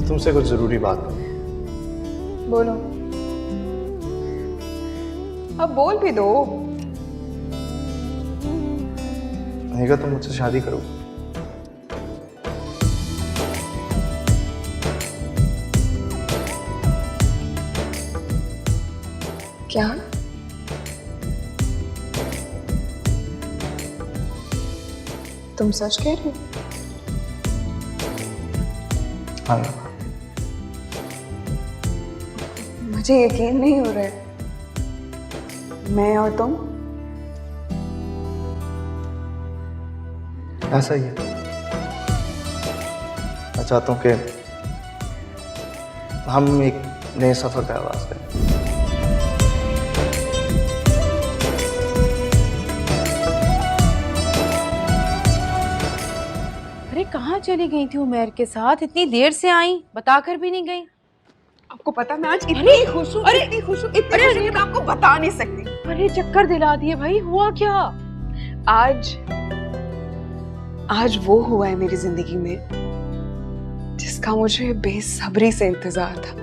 तुमसे कुछ जरूरी बात है। बोलो। अब बोल भी दो। अनिका, तुम मुझसे शादी करो। क्या? तुम सच कह रहे हो? हाँ, मुझे यकीन नहीं हो रहा है। मैं और तुम ऐसा ही है। मैं चाहता हूँ कि हम एक नए सफर का आगाज करें। अरे कहाँ चली गई थी उमैर के साथ? इतनी देर से आई, बताकर भी नहीं गई। आपको पता मैं आज इतनी खुश हूँ, इतनी खुश हूँ, इतनी खुश हूँ कि मैं आपको बता नहीं सकती। अरे चक्कर दिला दिए भाई, हुआ क्या? आज वो हुआ है मेरी जिंदगी में जिसका मुझे बेसब्री से इंतजार था।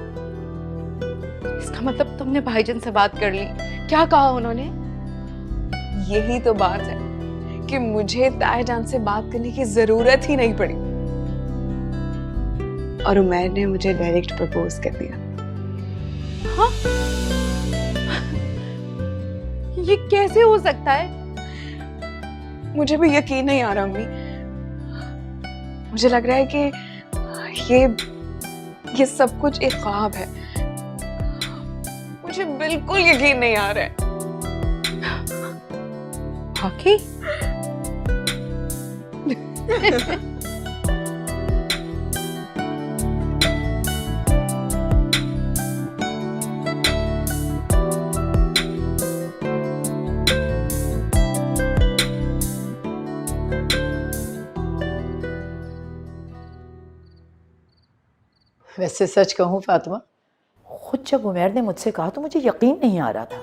इसका मतलब तुमने भाईजान से बात कर ली? क्या कहा उन्होंने? यही तो बात है कि मुझे तायजान से बात करने की जरूरत ही नहीं पड़ी और उमैर ने मुझे डायरेक्ट प्रपोज कर दिया। हाँ? ये कैसे हो सकता है? मुझे भी यकीन नहीं आ रहा अम्मी। मुझे लग रहा है कि ये सब कुछ एक ख्वाब है। मुझे बिल्कुल यकीन नहीं आ रहा है। वाकई? वैसे सच कहूँ फातिमा, खुद जब उमैर ने मुझसे कहा तो मुझे यकीन नहीं आ रहा था।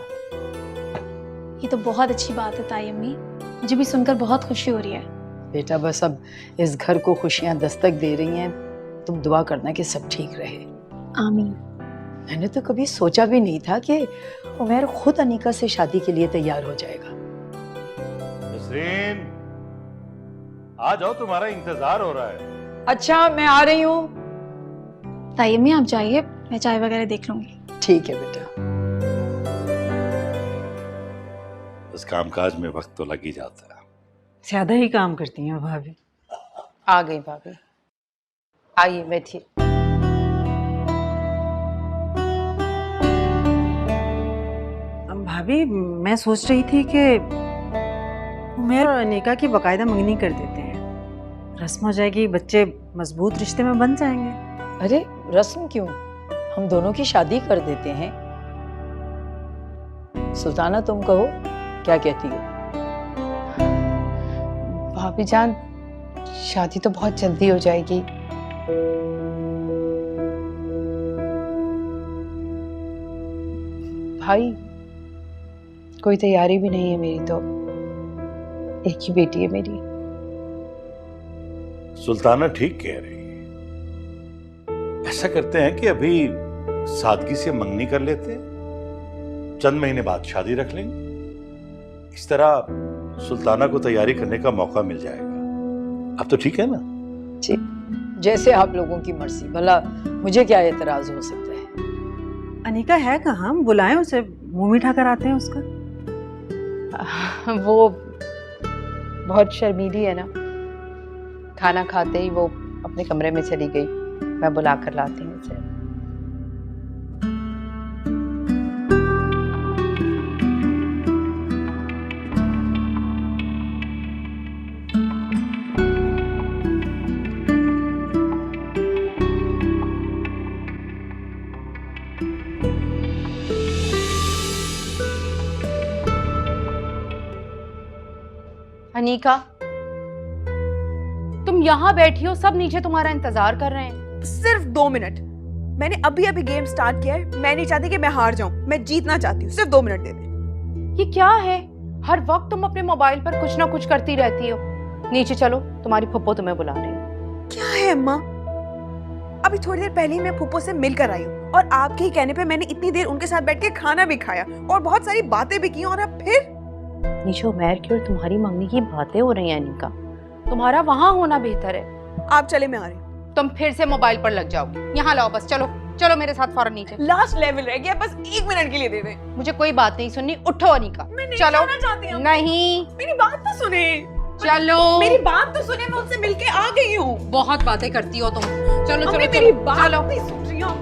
ये तो बहुत अच्छी बात है ताई अम्मी, मुझे भी सुनकर बहुत खुशी हो रही है। बेटा बस अब इस घर को खुशियां दस्तक दे रही हैं, तुम दुआ करना कि सब ठीक रहे। आमीन। मैंने तो कभी सोचा भी नहीं था कि उमैर खुद अनीका से शादी के लिए तैयार हो जाएगा। नसरीन, आ जाओ, तुम्हारा इंतजार हो रहा है। अच्छा मैं आ रही हूँ। ताई अम्मी आप जाइए, मैं चाय वगैरह देख लूंगी। ठीक है बेटा। इस कामकाज में वक्त तो लग ही जाता है। ज्यादा ही काम करती हैं भाभी। आ गई भाभी, आइए बैठिए। भाभी मैं सोच रही थी कि उमैर और अनीका की बाकायदा मंगनी कर देते हैं, रस्म हो जाएगी, बच्चे मजबूत रिश्ते में बन जाएंगे। अरे रस्म क्यों, हम दोनों की शादी कर देते हैं। सुल्ताना तुम कहो, क्या कहती हो? भाभी जान, शादी तो बहुत जल्दी हो जाएगी। भाई कोई तैयारी भी नहीं है मेरी, तो एक ही बेटी है मेरी। सुल्ताना ठीक कह रही है। ऐसा करते हैं कि अभी सादगी से मंगनी कर लेते हैं, चंद महीने बाद शादी रख लेंगे। इस तरह सुल्ताना को तैयारी करने का मौका मिल जाएगा। अब तो ठीक है ना? जी, जैसे आप लोगों की मर्जी, भला मुझे क्या एतराज हो सकता है। अनीका है कहाँ, बुलाएं उसे, मुंह मीठा कराते हैं उसका। वो बहुत शर्मीली है ना, खाना खाते ही वो अपने कमरे में चली गई। मैं बुला कर लाती हूँ उसे। अनीका, तुम यहाँ बैठी हो, सब नीचे तुम्हारा इंतजार कर रहे हैं। सिर्फ 2 मिनट, मैंने अभी अभी गेम स्टार्ट किया है। मैं नहीं चाहती कि मैं हार जाऊं, मैं जीतना चाहती हूँ। सिर्फ 2 मिनट दे दे। ये क्या है, हर वक्त तुम अपने मोबाइल पर कुछ ना कुछ करती रहती हो। नीचे चलो, तुम्हारी फुप्पो तुम्हें बुला रही है। क्या है अम्मा? अभी थोड़ी देर पहले ही मैं फूफो से मिलकर आई हूँ और आपके ही कहने पे मैंने इतनी देर उनके साथ बैठ के खाना भी खाया और बहुत सारी बातें भी की। और अब फिर नीचे उमैर की और तुम्हारी मंगनी की बातें हो रही हैं अनिका। तुम्हारा वहां होना बेहतर है। आप चले, मैं आ रही हूँ। तुम फिर से मोबाइल पर लग जाओगी। यहाँ लाओ बस, चलो चलो मेरे साथ फौरन नीचे। लास्ट लेवल रह गया, बस 1 मिनट के लिए दे दें। मुझे कोई बात नहीं सुननी, उठो अनिका। मैं नहीं चलो। जाना चाहती हूँ। नहीं, मेरी बात तो सुने। चलो। मेरी बात तो सुने, मैं उनसे मिलके आ गई हूँ। बहुत बातें करती हो तुम। चलो मम्मी, चलो मेरी चलो, बात चलो। नहीं सुन रही हो।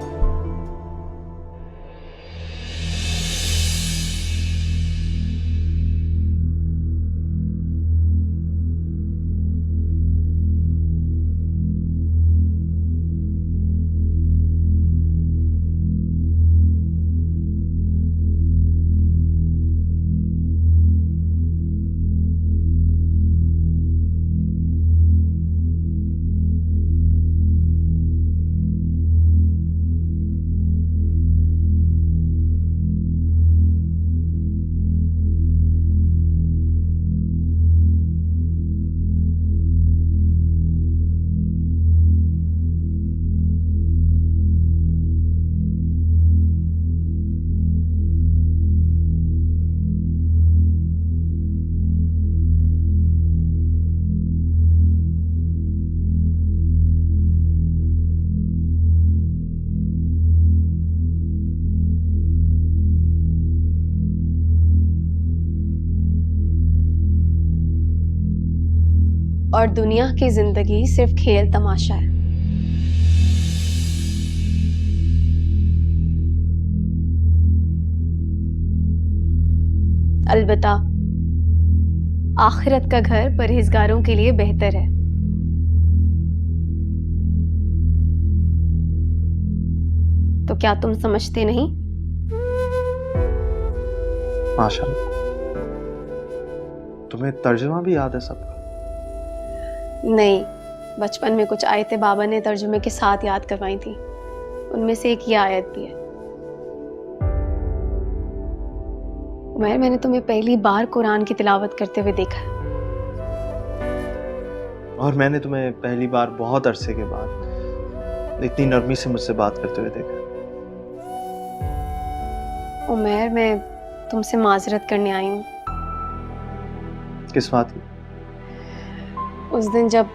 और दुनिया की जिंदगी सिर्फ खेल तमाशा है। अलबत्ता आखिरत का घर परहेजगारों के लिए बेहतर है। तो क्या तुम समझते नहीं? माशाल्लाह, तुम्हें तर्जुमा भी याद है सबका? नहीं, बचपन में कुछ आयतें बाबा ने तर्जुमे के साथ याद करवाई थी। उनमें से एक ये आयत भी है। उमैर, मैंने तुम्हें पहली बार कुरान की तिलावत करते हुए देखा है। और मैंने तुम्हें पहली बार बहुत अरसे के बाद इतनी नरमी से मुझसे बात करते हुए देखा। उमैर, मैं तुमसे माजरत करने आई हूँ। किस बात की? उस दिन जब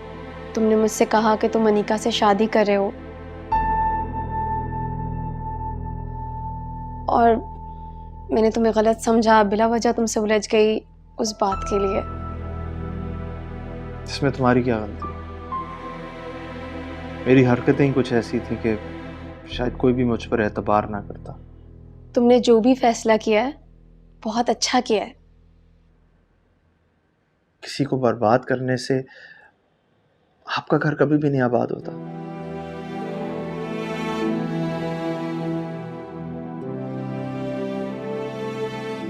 तुमने मुझसे कहा कि तुम अनीका से शादी कर रहे हो और मैंने तुम्हें गलत समझा, बिला वजह तुमसे उलझ गई, उस बात के लिए। इसमें तुम्हारी क्या गलती? मेरी हरकतें ही कुछ ऐसी थी कि शायद कोई भी मुझ पर एतबार ना करता। तुमने जो भी फैसला किया है बहुत अच्छा किया है। किसी को बर्बाद करने से आपका घर कभी भी नहीं आबाद होता।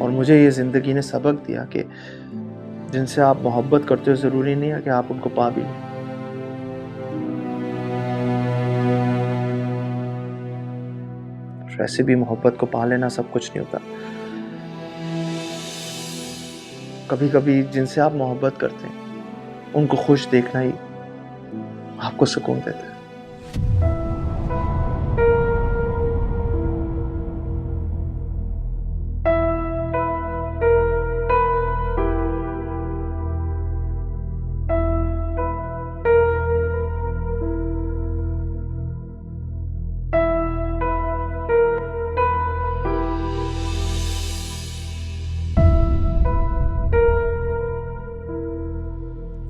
और मुझे ये जिंदगी ने सबक दिया कि जिनसे आप मोहब्बत करते हो जरूरी नहीं है कि आप उनको पा भी लें। वैसे भी मोहब्बत को पा लेना सब कुछ नहीं होता। कभी कभी जिनसे आप मोहब्बत करते हैं उनको खुश देखना ही आपको सुकून देता है।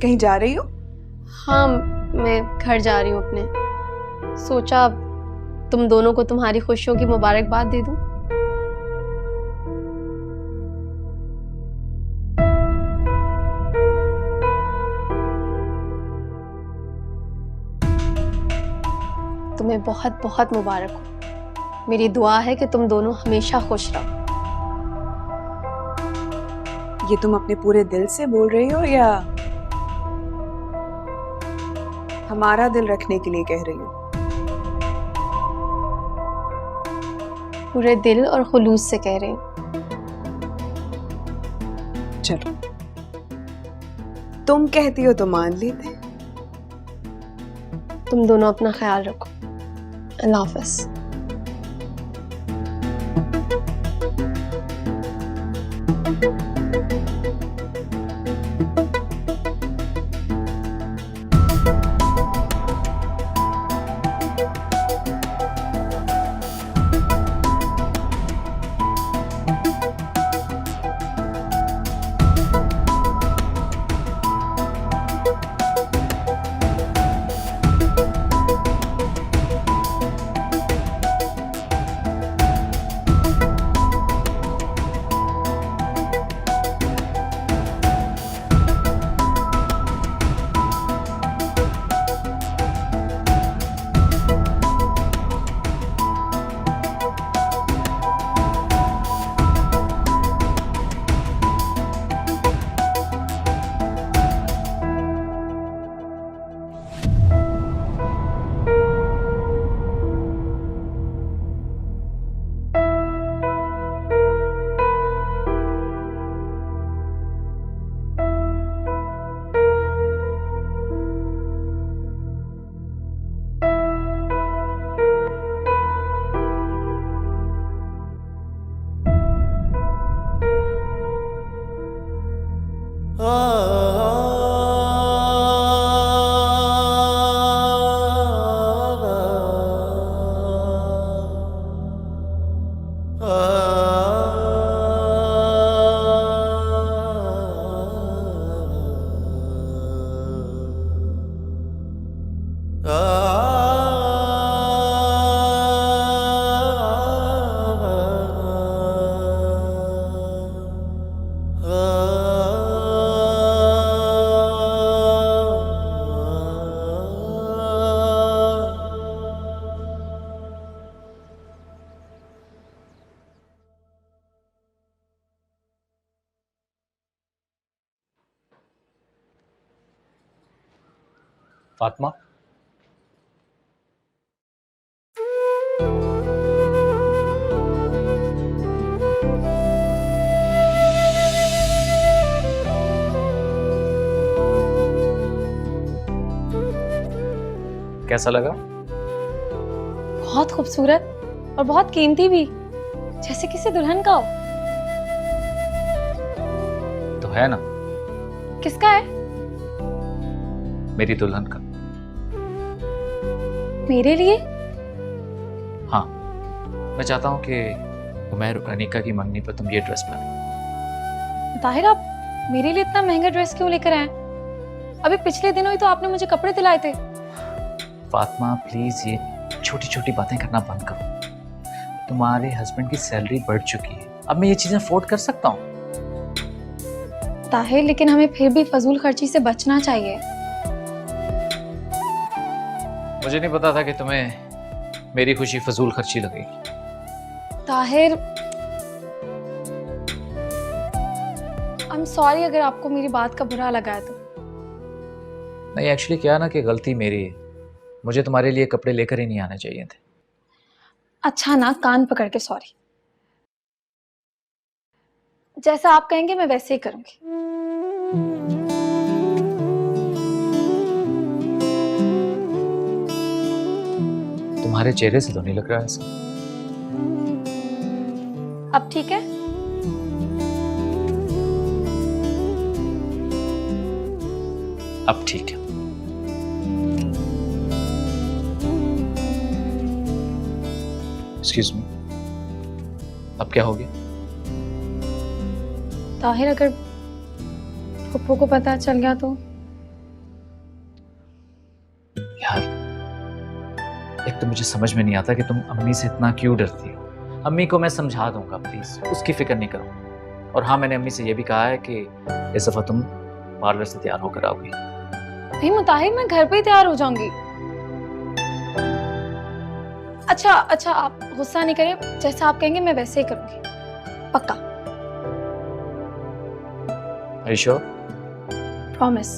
कहीं जा रही हो? हाँ, मैं घर जा रही हूँ अपने। सोचा तुम दोनों को तुम्हारी खुशियों की मुबारकबाद दे दूं। तुम्हें बहुत बहुत मुबारक हो। मेरी दुआ है कि तुम दोनों हमेशा खुश रहो। ये तुम अपने पूरे दिल से बोल रही हो या हमारा दिल रखने के लिए कह रही हो? पूरे दिल और खुलूस से कह रही हूँ। चलो, तुम कहती हो तो मान लेते हैं। तुम दोनों अपना ख्याल रखो। अल्लाह हाफ़िज़। फातिमा, कैसा लगा? बहुत खूबसूरत और बहुत कीमती भी, जैसे किसी दुल्हन का हो। तो है ना, किसका है? मेरी दुल्हन का। मेरे लिए? हाँ, मैं चाहता हूँ कि उमैर और अनीका की मंगनी पर तुम ये ड्रेस पहनो। ताहिर, आप मेरे लिए इतना महंगा ड्रेस क्यों लेकर आए? अभी पिछले दिनों ही तो आपने मुझे कपड़े दिलाए थे। फातिमा प्लीज ये छोटी छोटी बातें करना बंद करो। तुम्हारे हस्बैंड की सैलरी बढ़ चुकी है, अब मैं ये चीजें अफोर्ड कर सकता हूँ। ताहिर, लेकिन हमें फिर भी फजूल खर्ची से बचना चाहिए। मुझे नहीं पता था कि तुम्हें मेरी खुशी फजूल खर्ची लगेगी। ताहिर, आई एम सॉरी अगर आपको मेरी बात का बुरा लगा है तो। नहीं, एक्चुअली क्या ना कि गलती मेरी है, मुझे तुम्हारे लिए कपड़े लेकर ही नहीं आने चाहिए थे। अच्छा ना, कान पकड़ के सॉरी। जैसा आप कहेंगे मैं वैसे ही करूंगी। तुम्हारे चेहरे से तो नहीं लग रहा है ऐसा। अब ठीक है? अब ठीक है। एक्सक्यूज मी, अब क्या हो गया? ताहिर, अगर पप्पू को पता चल गया तो? यार, एक तो मुझे समझ में नहीं आता कि तुम अम्मी से इतना क्यों डरती हो। अम्मी को मैं समझा दूंगा, प्लीज उसकी फिक्र नहीं करो। और हाँ, मैंने अम्मी से ये भी कहा है कि इस दफा तुम पार्लर से तैयार होकर आओगी। नहीं मुताहिर, मैं घर पे ही तैयार हो जाऊंगी। अच्छा, आप गुस्सा नहीं करें, जैसा आप कहेंगे मैं वैसे ही करूंगी, पक्का। Are you sure? Promise.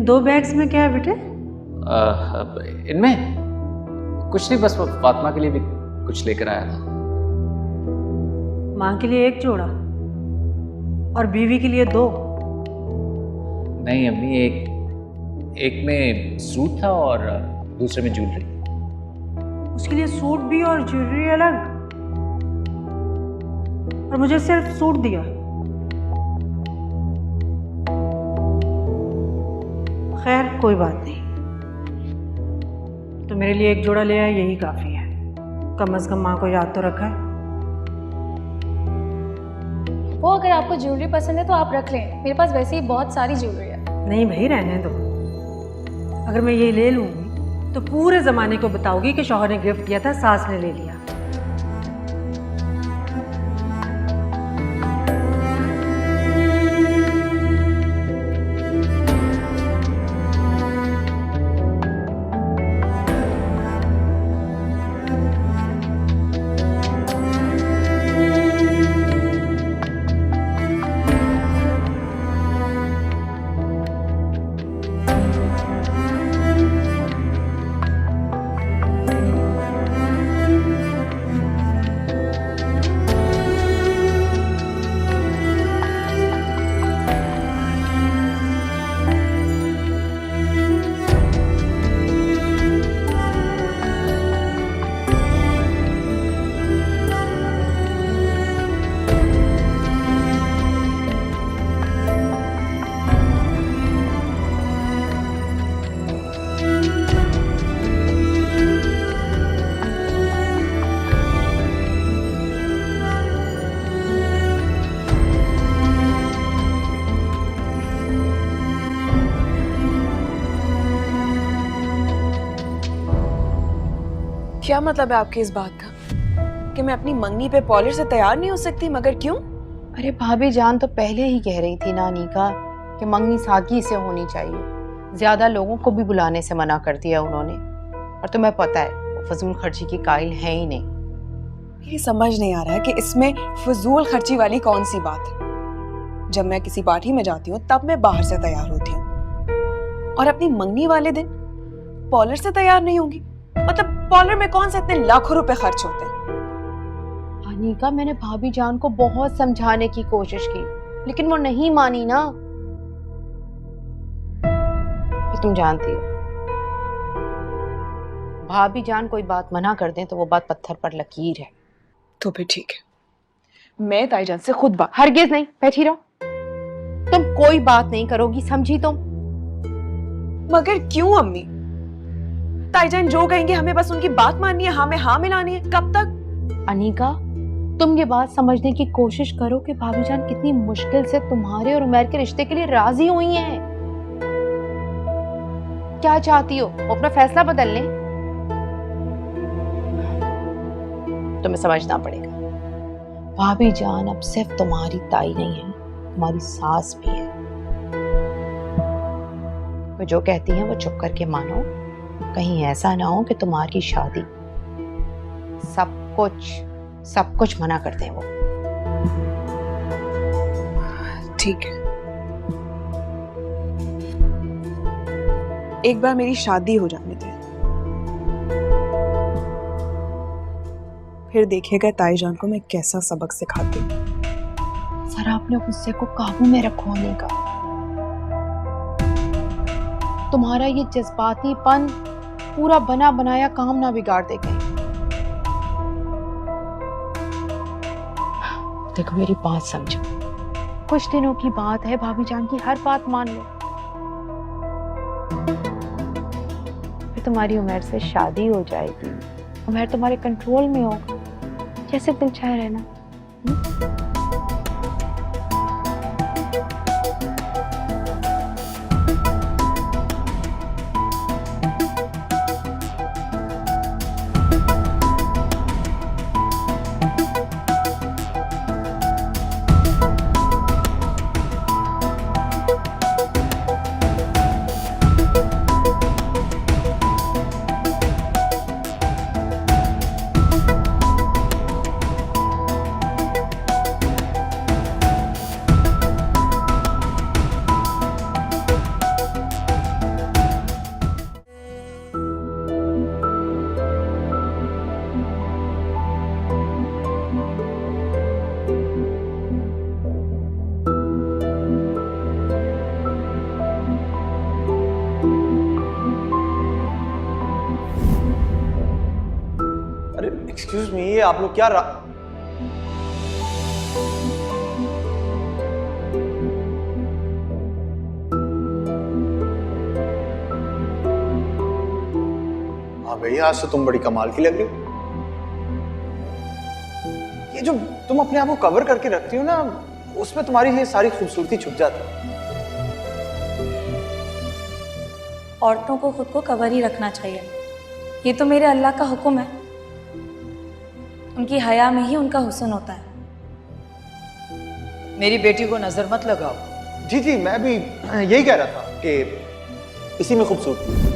2 bags में क्या है बेटे? इनमें कुछ नहीं, बस वो फातिमा के लिए भी कुछ लेकर आया था। माँ के लिए 1 जोड़ा और बीवी के लिए 2? नहीं अम्मी, एक में सूट था और दूसरे में ज्वेलरी। उसके लिए सूट भी और ज्वेलरी अलग, और मुझे सिर्फ सूट दिया। खैर कोई बात नहीं, तो मेरे लिए 1 जोड़ा ले आया, यही काफी है। कम से कम माँ को याद तो रखा है। वो अगर आपको ज्वेलरी पसंद है तो आप रख लें, मेरे पास वैसे ही बहुत सारी ज्वेलरी है। नहीं भाई, रहने दो। अगर मैं ये ले लूंगी तो पूरे जमाने को बताओगी कि शौहर ने गिफ्ट दिया था, सास ने ले लिया। क्या मतलब है आपकी इस बात का कि मैं अपनी मंगनी पे पॉलर से तैयार नहीं हो सकती? मगर क्यों? अरे भाभी जान तो पहले ही कह रही थी ना अनीका कि मंगनी सादगी से होनी चाहिए। ज्यादा लोगों को भी बुलाने से मना कर दिया उन्होंने, और तुम्हें पता है वो फजूल खर्ची की कायल है ही नहीं। ये समझ नहीं आ रहा है कि इसमें फजूल खर्ची वाली कौन सी बात है। जब मैं किसी पार्टी में जाती हूँ तब मैं बाहर से तैयार होती हूँ, और अपनी मंगनी वाले दिन पॉलर से तैयार नहीं होंगी? मतलब पॉलर में कौन से इतने लाखों रुपए खर्च होते हैं? अनीका, मैंने भाभी जान को बहुत समझाने की कोशिश की, लेकिन वो नहीं मानी ना। तो तुम जानती हो, भाभी जान कोई बात मना कर दें तो वो बात पत्थर पर लकीर है। तो फिर ठीक है, मैं ताईजान से खुद बात। हरगिज नहीं, बैठी रहो। तुम कोई बात नहीं करोगी, समझी तुम? मगर क्यों अम्मी? ताईजान जो कहेंगे हमें बस उनकी बात माननी है, हाँ में हाँ मिलानी है। कब तक? अनीका, तुम ये बात समझने की कोशिश करो कि भाभी जान कितनी मुश्किल से तुम्हारे और उमैर के रिश्ते के लिए राजी हुई हैं। क्या चाहती हो, वो अपना फैसला बदल लें? तुम्हें समझना पड़ेगा, भाभी जान अब सिर्फ तुम्हारी ताई नहीं है, तुम्हारी सास भी है। वो जो कहती हैं वो चुप करके मानो, कहीं ऐसा ना हो कि तुम्हारी शादी सब कुछ मना कर दें वो। ठीक है, एक बार मेरी शादी हो जाने दे, फिर देखेगा ताईजान को मैं कैसा सबक सिखाती हूँ। जरा अपने गुस्से को काबू में रखो अनीका। तुम्हारा ये जज्बातीपन पूरा बना बनाया काम ना बिगाड़ दे कहीं। देखो मेरी बात समझो, कुछ दिनों की बात है, भाभी जान की हर बात मान लो। फिर तुम्हारी उमर से शादी हो जाएगी, उमर तुम्हारे कंट्रोल में होगा, जैसे दिल चाहे रहना। एक्सक्यूज मी, ये आप लोग क्या हाँ भैया, आज तो तुम बड़ी कमाल की लग रही हो। ये जो तुम अपने आप को कवर करके रखती हो ना, उसमें तुम्हारी ये सारी खूबसूरती छुप जाती है। औरतों को खुद को कवर ही रखना चाहिए, ये तो मेरे अल्लाह का हुक्म है। उनकी हया में ही उनका हुस्न होता है। मेरी बेटी को नजर मत लगाओ। जी जी, मैं भी यही कह रहा था कि इसी में खूबसूरती है।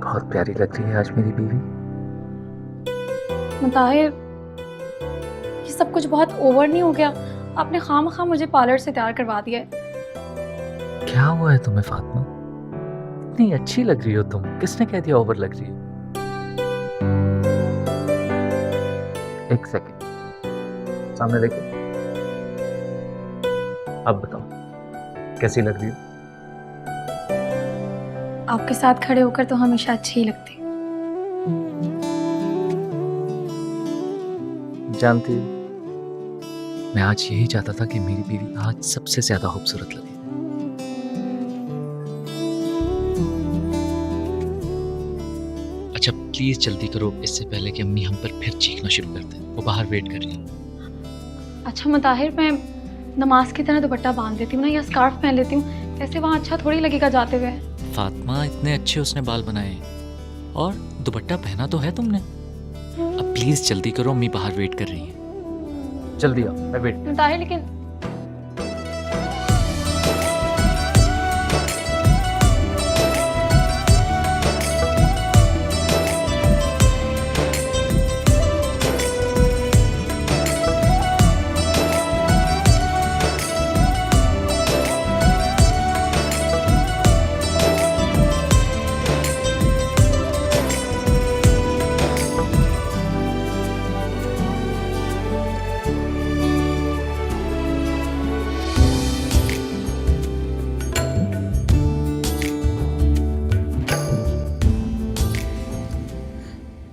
बहुत प्यारी लग रही है आज मेरी बीवी। मुताहिर, ये सब कुछ बहुत ओवर नहीं हो गया? आपने खामखा मुझे पार्लर से तैयार करवा दिया है। क्या हुआ है तुम्हें फातिमा? इतनी अच्छी लग रही हो तुम। किसने कह दिया ओवर लग रही हो? एक सेकंड, सामने देखो। अब बताओ कैसी लग रही हो? आपके साथ खड़े होकर तो हमेशा अच्छी ही लगती। जानती हो, मैं आज यही चाहता था कि मेरी बीवी आज सबसे ज्यादा खूबसूरत लगे। अच्छा प्लीज जल्दी करो, इससे पहले कि अम्मी हम पर फिर चीखना शुरू कर दें। वो बाहर वेट कर रही है। अच्छा मुताहिर, मैं नमाज की तरह दुपट्टा बांध लेती हूँ ना, या स्कार्फ पहन लेती हूँ, ऐसे वहाँ अच्छा थोड़ी लगेगा जाते हुए। फातिमा, इतने अच्छे उसने बाल बनाए और दुपट्टा पहना तो है तुमने। अब प्लीज जल्दी करो, अम्मी बाहर वेट कर रही है। जल्दी आओ, मैं वेट। मुताहिर लेकिन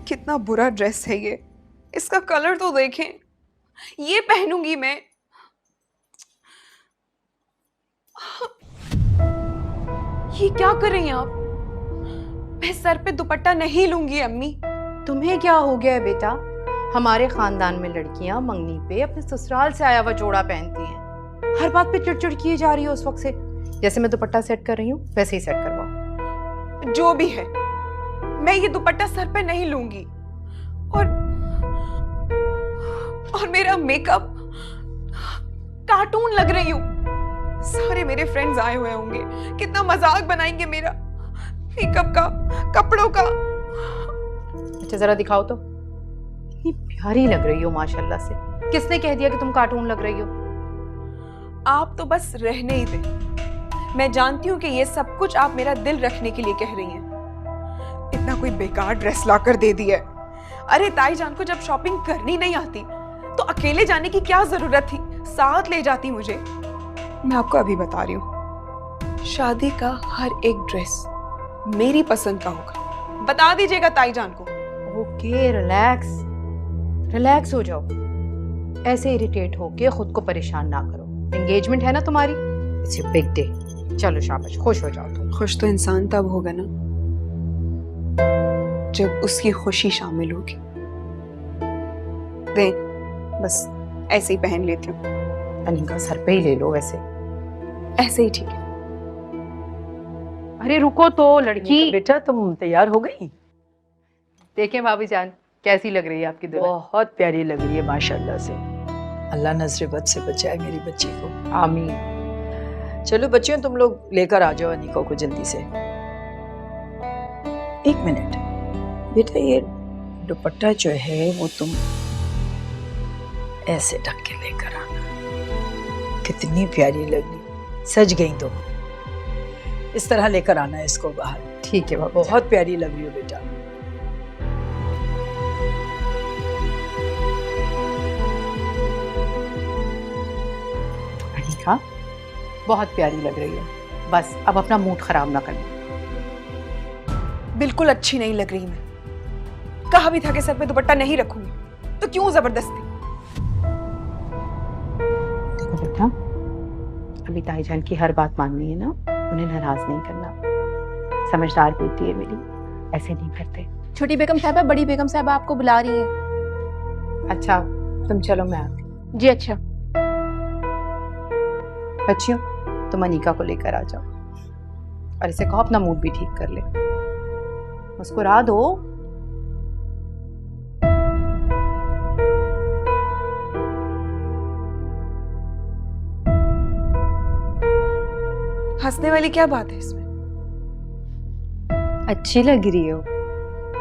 कितना बुरा ड्रेस है ये, इसका कलर तो देखें। ये पहनूंगी मैं। ये क्या कर रही हैं आप? मैं सर पे दुपट्टा नहीं लूंगी अम्मी। तुम्हें क्या हो गया है बेटा? हमारे खानदान में लड़कियां मंगनी पे अपने ससुराल से आया हुआ जोड़ा पहनती हैं। हर बात पे चिड़चिड़ किए जा रही हो उस वक्त से। जैसे मैं दुपट्टा सेट कर रही हूँ वैसे ही सेट करवाओ। जो भी है, मैं ये दुपट्टा सर पे नहीं लूंगी। और मेरा मेकअप कार्टून लग रही हूँ। सारे मेरे फ्रेंड्स आए हुए होंगे, कितना मजाक बनाएंगे मेरा मेकअप का, कपड़ों का। अच्छा जरा दिखाओ तो। इतनी प्यारी लग रही हो माशाल्लाह से। किसने कह दिया कि तुम कार्टून लग रही हो? आप तो बस रहने ही दें। मैं जानती हूँ कि ये सब कुछ आप मेरा दिल रखने के लिए कह रही हैं। इतना कोई बेकार ड्रेस लाकर दे दिया है। अरे ताईजान को जब शॉपिंग करनी नहीं आती तो अकेले जाने की क्या जरूरत थी? साथ ले जाती मुझे। मैं आपको अभी बता रही हूँ, शादी का हर एक ड्रेस मेरी पसंद का होगा। बता दीजिएगा ताईजान को। ओके, रिलैक्स रिलैक्स हो जाओ। ऐसे इरिटेट होके खुद को परेशान ना करो। एंगेजमेंट है ना तुम्हारी, इट्स योर बिग डे। चलो शाबाश, खुश हो जाओ तुम। खुश तो इंसान तब होगा ना जब उसकी खुशी शामिल होगी। देख, बस ऐसे ही पहन लेती हूँ। अनिका सर पे ही ले लो, वैसे ऐसे ही ठीक है। अरे रुको तो लड़की। बेटा तुम तैयार हो गई? देखें भाभी जान कैसी लग रही है आपकी दुल्हन। बहुत प्यारी लग रही है माशाल्लाह से। अल्लाह नजर बद से बचाए मेरी बच्ची को। आमीन। चलो बच्चियों, तुम लोग लेकर आ जाओ अनिका को जल्दी से। एक मिनट बेटा, ये दुपट्टा जो है वो तुम ऐसे ढक के लेकर आना। कितनी प्यारी लग रही, सज गई तो। इस तरह लेकर आना इसको बाहर। ठीक है बाबा। बहुत प्यारी लग रही हो बेटा। अनिका बहुत प्यारी लग रही है, बस अब अपना मूड खराब ना करना। बिल्कुल अच्छी नहीं लग रही मैं। कहा भी था कि सर पे दुपट्टा नहीं रखूंगी, तो क्यों जबरदस्ती? देखो बेटा, अभी ताईजान की हर बात माननी है ना, उन्हें नाराज नहीं करना। समझदार बेटी है मेरी, ऐसे नहीं करते। छोटी बेगम साहबा, बड़ी बेगम साहबा आपको बुला रही है। अच्छा तुम चलो, मैं आती। जी अच्छा। बच्चियों तुम अनिका को लेकर आ जाओ और इसे कहो अपना मूड भी ठीक कर ले। मुस्कुरा दो। हंसने वाली क्या बात है इसमें? अच्छी लग रही हो।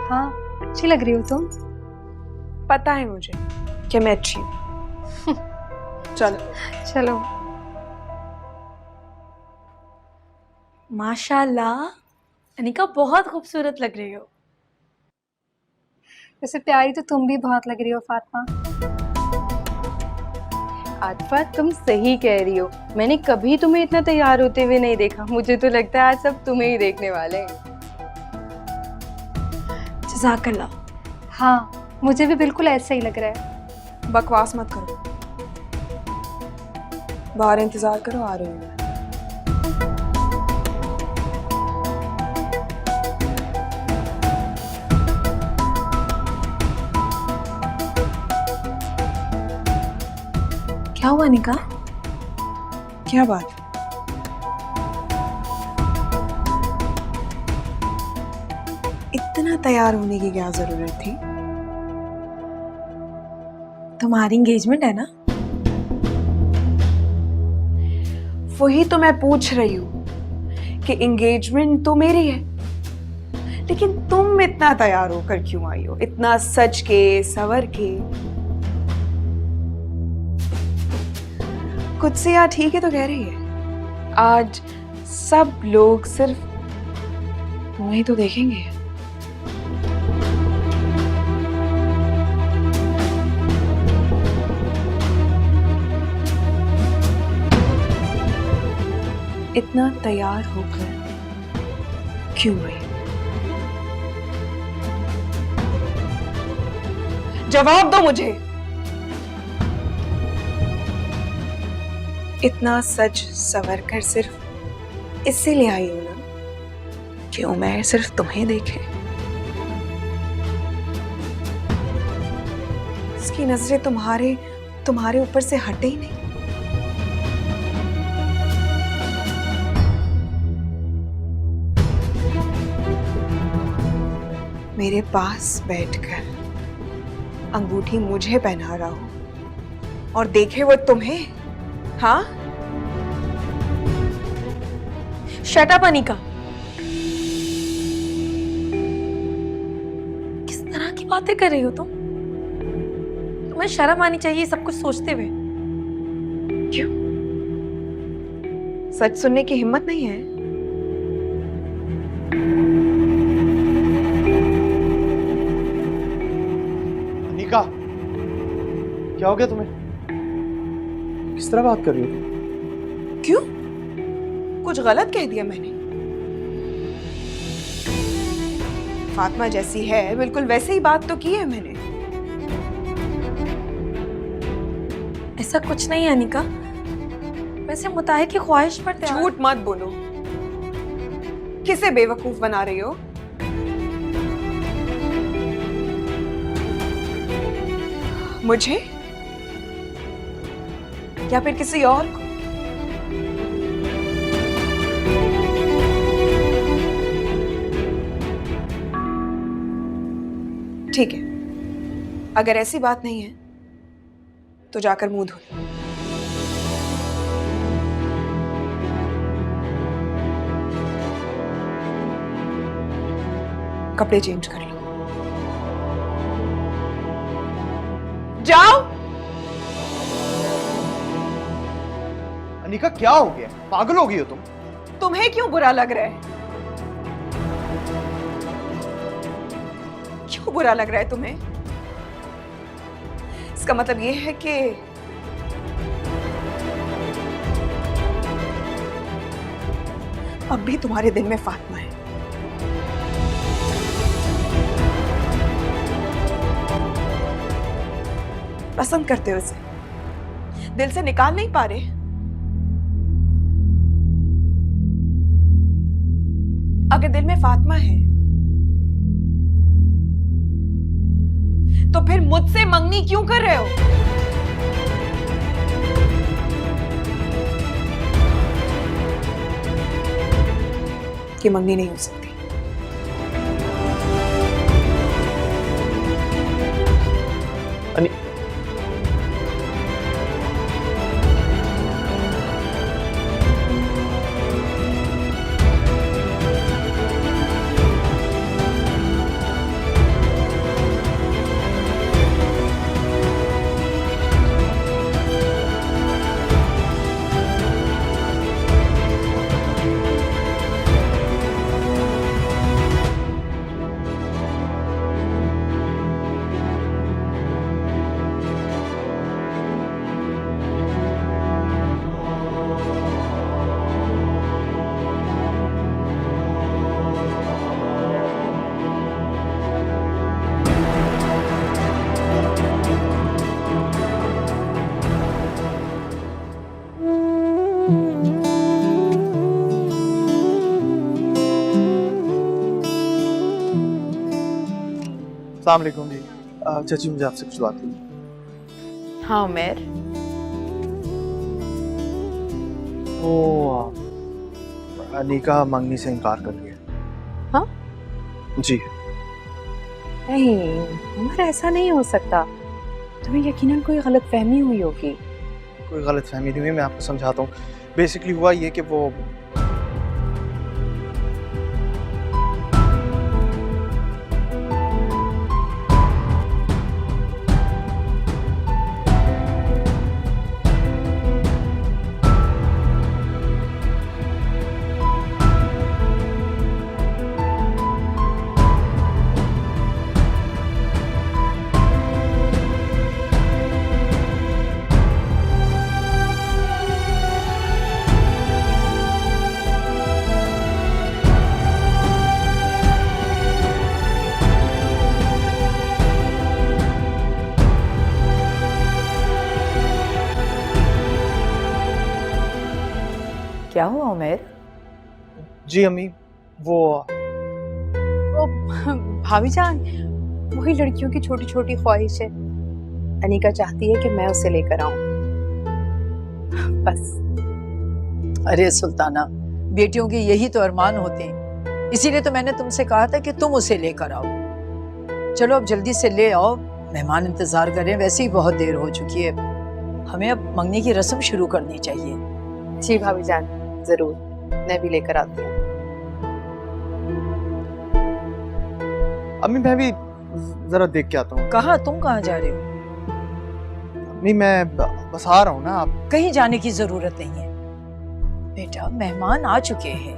हाँ अच्छी लग रही हो तुम। पता है मुझे कि मैं अच्छी हूँ। चलो चलो। माशाल्लाह अनिका बहुत खूबसूरत लग रही हो। वैसे प्यारी तो तुम भी बहुत लग रही हो फातिमा। आतिफा तुम सही कह रही हो, मैंने कभी तुम्हें इतना तैयार होते हुए नहीं देखा। मुझे तो लगता है आज सब तुम्हें ही देखने वाले हैं। जज़ाकल्लाह। हाँ मुझे भी बिल्कुल ऐसा ही लग रहा है। बकवास मत करो, बाहर इंतजार करो, आ रही हूँ। क्या हुआ अनिका? क्या बात? इतना तैयार होने की क्या जरूरत थी? तुम्हारी एंगेजमेंट है ना? वही तो मैं पूछ रही हूँ कि एंगेजमेंट तो मेरी है, लेकिन तुम इतना तैयार होकर क्यों आई हो? इतना सज के सवर के। खुद से यार ठीक है तो कह रही है। आज सब लोग सिर्फ तुम्हें तो देखेंगे। इतना तैयार होकर क्यों आई? जवाब दो मुझे। इतना सज सवर कर सिर्फ इसीलिए आई हूं ना कि उमैर सिर्फ तुम्हें देखे। उसकी नजरें तुम्हारे ऊपर से हटे ही नहीं। मेरे पास बैठकर अंगूठी मुझे पहना रहा हो और देखे वो तुम्हें। हाँ? Shut up Anika. किस तरह की बातें कर रही हो तुम? तुम्हें शर्म आनी चाहिए सब कुछ सोचते हुए। क्यों? सच सुनने की हिम्मत नहीं है? अनिका, क्या हो गया तुम्हें? किस तरह बात कर रही हो? क्यों? कुछ गलत कह दिया मैंने? फातिमा जैसी है बिल्कुल वैसे ही बात तो की है मैंने। ऐसा कुछ नहीं है अनिका, वैसे मुताहिर की ख्वाहिश पर झूठ मत बोलो। किसे बेवकूफ बना रही हो? मुझे या फिर किसी और को? ठीक है, अगर ऐसी बात नहीं है तो जाकर मुंह धो। कपड़े चेंज कर लो। जाओ। अनिका क्या हो गया? पागल हो गई हो तुम? तुम्हें क्यों बुरा लग रहा है? क्यों बुरा लग रहा है तुम्हें? इसका मतलब ये है कि अब भी तुम्हारे दिल में फातिमा है। पसंद करते हो उसे, दिल से निकाल नहीं पा रहे। अगर दिल में फातिमा है तो फिर मुझसे मंगनी क्यों कर रहे हो? कि मंगनी नहीं हो सकती। अनि अस्सलाम वालेकुम जी। चाची मुझे आपसे कुछ बात करनी। हाँ उमेर, वो अनिका मंगनी से इनकार कर दिया। हाँ? जी। नहीं उमर, ऐसा नहीं हो सकता। तुम्हें यकीनन कोई गलतफहमी हुई होगी। कोई गलतफहमी नहीं हुई, मैं आपको समझाता हूँ। बेसिकली हुआ ये कि वो क्या हुआ उमेर? जी अम्मी, वो भाभी जान, वही लड़कियों की छोटी छोटी ख्वाहिश है। अनिका चाहती है कि मैं उसे लेकर आऊं, बस। अरे सुल्ताना, बेटियों के यही तो अरमान होते हैं, इसीलिए तो मैंने तुमसे कहा था कि तुम उसे लेकर आओ। चलो अब जल्दी से ले आओ, मेहमान इंतजार कर रहे हैं, वैसे ही बहुत देर हो चुकी है। हमें अब मंगनी की रस्म शुरू करनी चाहिए। जी भाभी जान, जरूर, मैं भी लेकर आती हूँ। अम्मी मैं भी जरा देख के आता हूँ। कहाँ? तुम कहाँ जा रहे हो? अम्मी मैं बस आ रहा हूँ ना। आप कहीं जाने की जरूरत नहीं है बेटा, मेहमान आ चुके हैं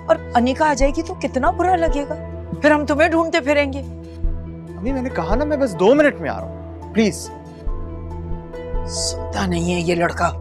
और अनिका आ जाएगी तो कितना बुरा लगेगा, फिर हम तुम्हें ढूंढते फिरेंगे। अम्मी मैंने कहा ना, मैं बस 2 मिनट में आ रहा हूँ, प्लीज। सुनता नहीं है ये लड़का।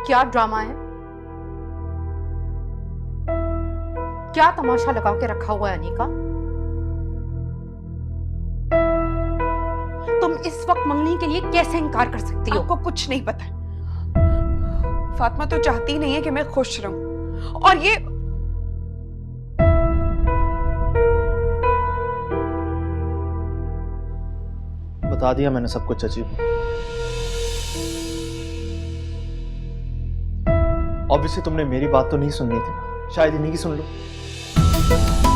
क्या ड्रामा है? क्या तमाशा लगा के रखा हुआ है अनिका? तुम इस वक्त मंगनी के लिए कैसे इनकार कर सकती हो? आपको कुछ नहीं पता। फातिमा तो चाहती ही नहीं है कि मैं खुश रहूं, और ये बता दिया मैंने सब कुछ चाची को। ऑब्वियसली तुमने मेरी बात तो नहीं सुननी थी ना, शायद इन्हीं की सुन लो।